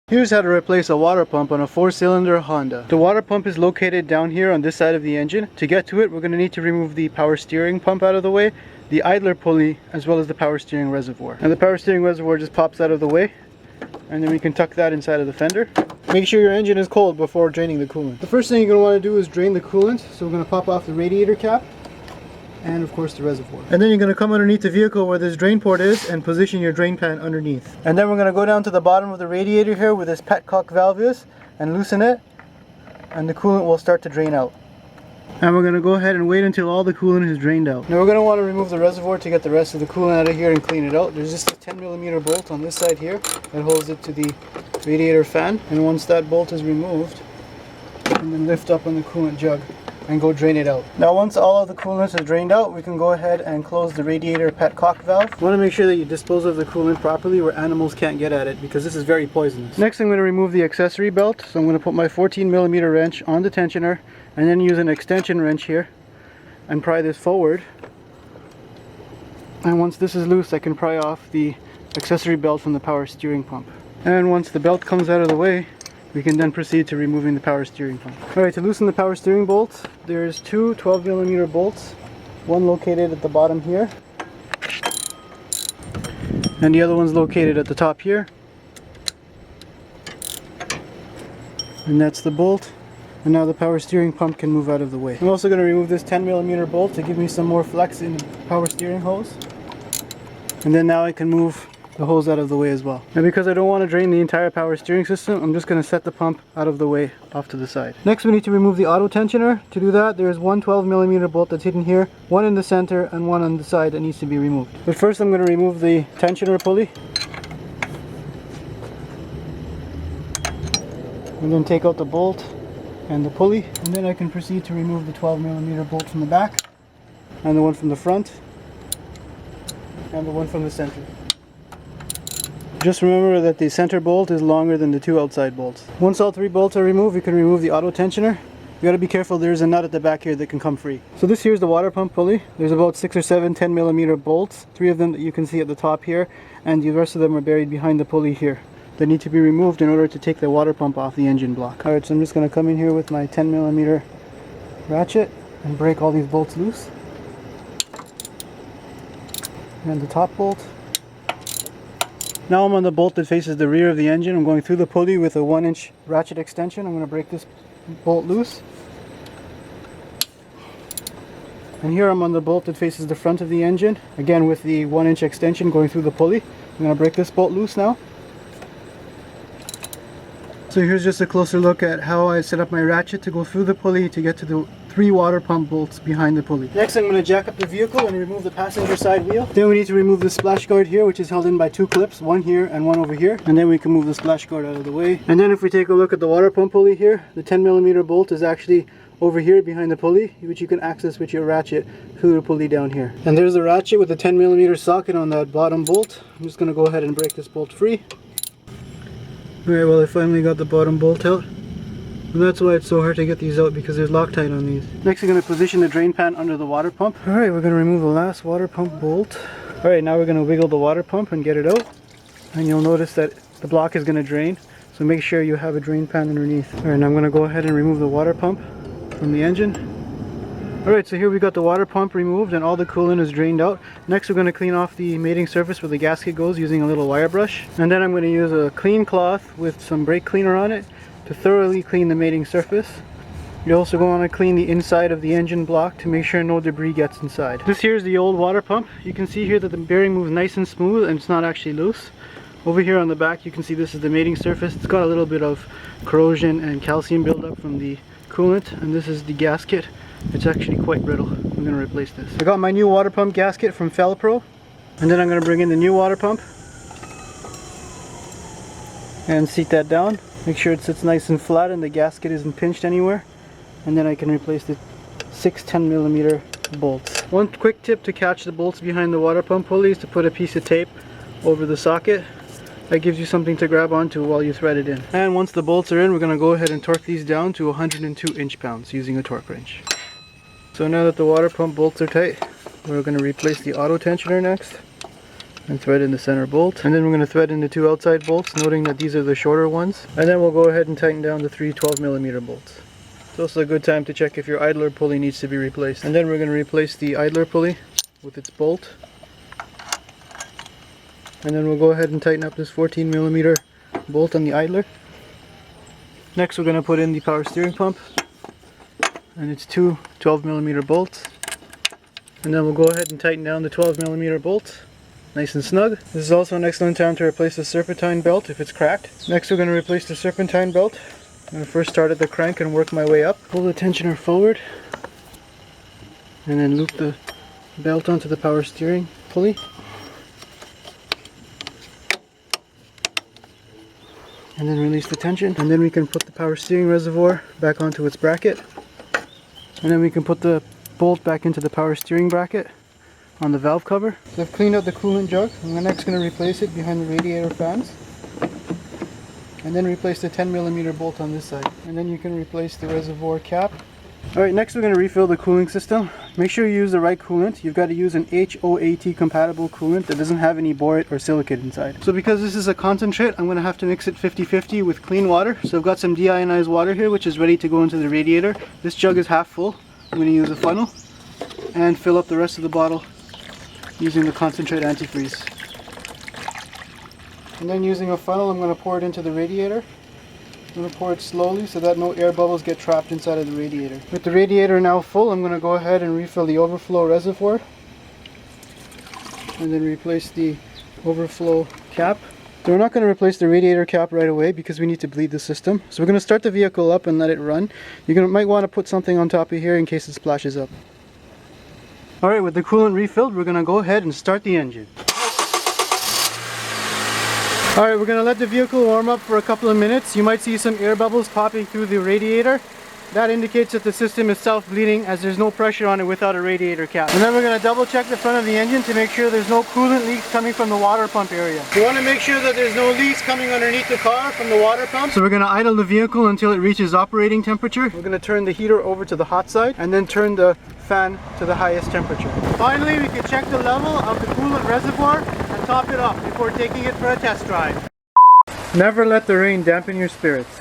Here's how to replace a water pump on a 4-cylinder Honda. The water pump is located down here on this side of the engine. To get to it, we're going to need to remove the power steering pump out of the way, the idler pulley, as well as the power steering reservoir. And the power steering reservoir just pops out of the way, and then we can tuck that inside of the fender. Make sure your engine is cold before draining the coolant. The first thing you're going to want to do is drain the coolant. So we're going to pop off the radiator cap and of course the reservoir. And then you're going to come underneath the vehicle where this drain port is and position your drain pan underneath. And then we're going to go down to the bottom of the radiator here where this petcock valve is and loosen it, and the coolant will start to drain out. And we're going to go ahead and wait until all the coolant is drained out. Now we're going to want to remove the reservoir to get the rest of the coolant out of here and clean it out. There's just a 10mm bolt on this side here that holds it to the radiator fan, and once that bolt is removed, and then lift up on the coolant jug and go drain it out. Now once all of the coolant is drained out, we can go ahead and close the radiator petcock valve. You want to make sure that you dispose of the coolant properly where animals can't get at it, because this is very poisonous. Next I'm going to remove the accessory belt. So I'm going to put my 14mm wrench on the tensioner and then use an extension wrench here and pry this forward. And once this is loose, I can pry off the accessory belt from the power steering pump. And once the belt comes out of the way, we can then proceed to removing the power steering pump. Alright, to loosen the power steering bolts, there's two 12mm bolts, one located at the bottom here, and the other one's located at the top here. And that's the bolt, and now the power steering pump can move out of the way. I'm also going to remove this 10mm bolt to give me some more flex in the power steering hose. And then now I can move the hose out of the way as well. And because I don't want to drain the entire power steering system, I'm just going to set the pump out of the way off to the side. Next we need to remove the auto tensioner. To do that, there's one 12mm bolt that's hidden here, one in the center and one on the side that needs to be removed. But first I'm going to remove the tensioner pulley. And then take out the bolt and the pulley, and then I can proceed to remove the 12mm bolt from the back, and the one from the front, and the one from the center. Just remember that the center bolt is longer than the two outside bolts. Once all three bolts are removed, we can remove the auto tensioner. You gotta be careful, there's a nut at the back here that can come free. So this here is the water pump pulley. There's about 6 or 7 10mm bolts, 3 of them that you can see at the top here, and the rest of them are buried behind the pulley here. They need to be removed in order to take the water pump off the engine block. Alright, so I'm just gonna come in here with my 10mm ratchet and break all these bolts loose. And the top bolt. Now I'm on the bolt that faces the rear of the engine. I'm going through the pulley with a 1-inch ratchet extension. I'm going to break this bolt loose. And here I'm on the bolt that faces the front of the engine. Again with the 1-inch extension going through the pulley. I'm going to break this bolt loose now. So here's just a closer look at how I set up my ratchet to go through the pulley to get to the 3 water pump bolts behind the pulley. Next I'm going to jack up the vehicle and remove the passenger side wheel. Then we need to remove the splash guard here, which is held in by 2 clips, one here and one over here. And then we can move the splash guard out of the way. And then if we take a look at the water pump pulley here, the 10mm bolt is actually over here behind the pulley, which you can access with your ratchet through the pulley down here. And there's the ratchet with the 10mm socket on that bottom bolt. I'm just going to go ahead and break this bolt free. Alright, well I finally got the bottom bolt out. And that's why it's so hard to get these out, because there's Loctite on these. Next I'm going to position the drain pan under the water pump. Alright, we're going to remove the last water pump bolt. Alright, now we're going to wiggle the water pump and get it out. And you'll notice that the block is going to drain. So make sure you have a drain pan underneath. Alright, now I'm going to go ahead and remove the water pump from the engine. Alright, so here we got the water pump removed and all the coolant is drained out. Next we're going to clean off the mating surface where the gasket goes using a little wire brush. And then I'm going to use a clean cloth with some brake cleaner on it to thoroughly clean the mating surface. You also want to clean the inside of the engine block to make sure no debris gets inside. This here is the old water pump. You can see here that the bearing moves nice and smooth and it's not actually loose. Over here on the back you can see this is the mating surface. It's got a little bit of corrosion and calcium buildup from the coolant, and this is the gasket. It's actually quite brittle. I'm going to replace this. I got my new water pump gasket from fel-pro, and then I'm going to bring in the new water pump and seat that down. Make sure it sits nice and flat and the gasket isn't pinched anywhere, and then I can replace the 6 10mm bolts. One quick tip to catch the bolts behind the water pump pulley is to put a piece of tape over the socket. That gives you something to grab onto while you thread it in. And once the bolts are in, we're going to go ahead and torque these down to 102 inch-pounds using a torque wrench. So now that the water pump bolts are tight, we're going to replace the auto tensioner next. and thread in the center bolt. And then we're going to thread in the 2 outside bolts, noting that these are the shorter ones. And then we'll go ahead and tighten down the 3 12mm bolts. So this is a good time to check if your idler pulley needs to be replaced. And then we're going to replace the idler pulley with its bolt. And then we'll go ahead and tighten up this 14mm bolt on the idler. Next we're going to put in the power steering pump and its 2 12mm bolts. And then we'll go ahead and tighten down the 12mm bolts nice and snug. This is also an excellent time to replace the serpentine belt if it's cracked. Next we're going to replace the serpentine belt. I'm going to first start at the crank and work my way up. Pull the tensioner forward and then loop the belt onto the power steering pulley. And then release the tension, and then we can put the power steering reservoir back onto its bracket, and then we can put the bolt back into the power steering bracket on the valve cover. So I've cleaned out the coolant jug. I'm next going to replace it behind the radiator fans, and then replace the 10mm bolt on this side, and then you can replace the reservoir cap. Alright, next we're going to refill the cooling system. Make sure you use the right coolant. You've got to use an HOAT compatible coolant that doesn't have any borate or silicate inside. So because this is a concentrate, I'm going to have to mix it 50-50 with clean water. So I've got some deionized water here which is ready to go into the radiator. This jug is half full. I'm going to use a funnel and fill up the rest of the bottle using the concentrate antifreeze. And then using a funnel, I'm going to pour it into the radiator. I'm going to pour it slowly so that no air bubbles get trapped inside of the radiator. With the radiator now full, I'm going to go ahead and refill the overflow reservoir and then replace the overflow cap. So we're not going to replace the radiator cap right away because we need to bleed the system. So we're going to start the vehicle up and let it run. Might want to put something on top of here in case it splashes up. Alright, with the coolant refilled, we're going to go ahead and start the engine. Alright, we're going to let the vehicle warm up for a couple of minutes. You might see some air bubbles popping through the radiator. That indicates that the system is self-bleeding as there's no pressure on it without a radiator cap. And then we're going to double check the front of the engine to make sure there's no coolant leaks coming from the water pump area. We want to make sure that there's no leaks coming underneath the car from the water pump. So we're going to idle the vehicle until it reaches operating temperature. We're going to turn the heater over to the hot side and then turn the fan to the highest temperature. Finally, we can check the level of the coolant reservoir and top it up before taking it for a test drive. Never let the rain dampen your spirits.